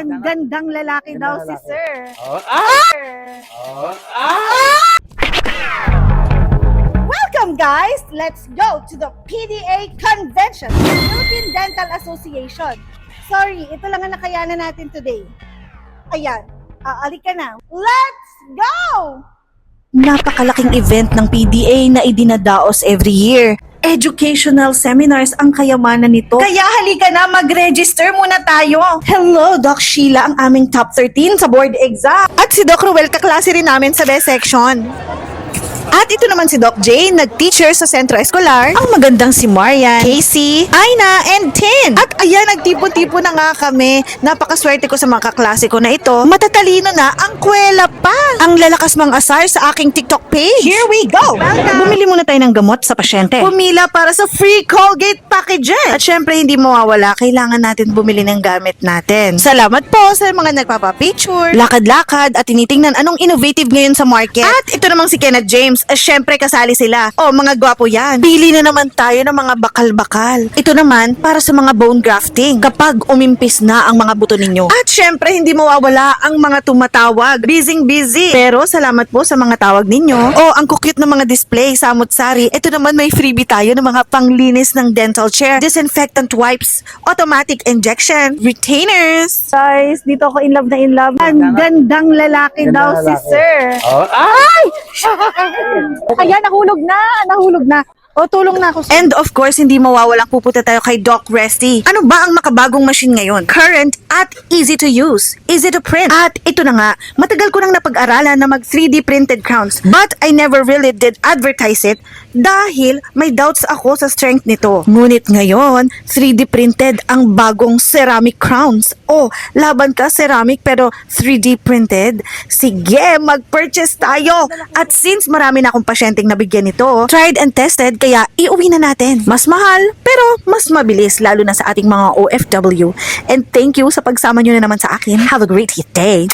Ang gandang lalaki daw si Sir. Welcome guys! Let's go to the PDA Convention, Philippine Dental Association. Sorry, ito lang ang nakayanan natin today. Ayan, alika na. Let's go! Napakalaking event ng PDA na idinadaos every year. Educational seminars ang kayamanan nito. Kaya halika na, mag-register muna tayo. Hello, Doc Sheila, ang aming top 13 sa board exam. At si Doc Ruel, kaklase rin namin sa best section. At ito naman si Doc Jane, nag-teacher sa Sentro Escolar. Ang magandang si Marian, Casey, Aina, and Tin. At ayan, nagtipon-tipon na nga kami. Napakaswerte ko sa mga kaklase ko na ito. Matatalino na ang kwela pa. Ang lalakas mang asar sa aking TikTok page. Here we go! Bumili muna tayo ng gamot sa pasyente. Pumila para sa free Colgate packages. At syempre, hindi mawawala. Kailangan natin bumili ng gamit natin. Salamat po sa mga nagpapapicture, lakad-lakad, at tinitingnan anong innovative ngayon sa market. At ito namang si Kenneth James. Syempre, kasali sila. Oh, mga gwapo yan. Pili na naman tayo ng mga bakal-bakal. Ito naman, para sa mga bone grafting. Kapag umimpis na ang mga buto ninyo. At syempre, hindi mawawala ang mga tumatawag. Busy. Pero salamat po sa mga tawag ninyo. Oh, ang cute ng mga display, samot-sari. Ito naman, may freebie tayo ng mga panglinis ng dental chair, disinfectant wipes, automatic injection, retainers. Guys, dito ako in love na in love. Ang gandang lalaki daw si Sir. Ay! Ayan, nahulog na. O, tulong na ako. And of course, hindi mawawalang pupunta tayo kay Doc Resty. Ano ba ang makabagong machine ngayon? Current at easy to use. Easy to print. At ito na nga, matagal ko nang napag-aralan na mag 3D printed crowns. But I never really did advertise it dahil may doubts ako sa strength nito. Ngunit ngayon, 3D printed ang bagong ceramic crowns. Oh, laban ka ceramic pero 3D printed? Sige, mag-purchase tayo. At since marami na akong pasyenteng nabigyan nito, tried and tested, kaya iuwi na natin. Mas mahal, pero mas mabilis, lalo na sa ating mga OFW. And thank you sa pagsama nyo na naman sa akin. Have a great day.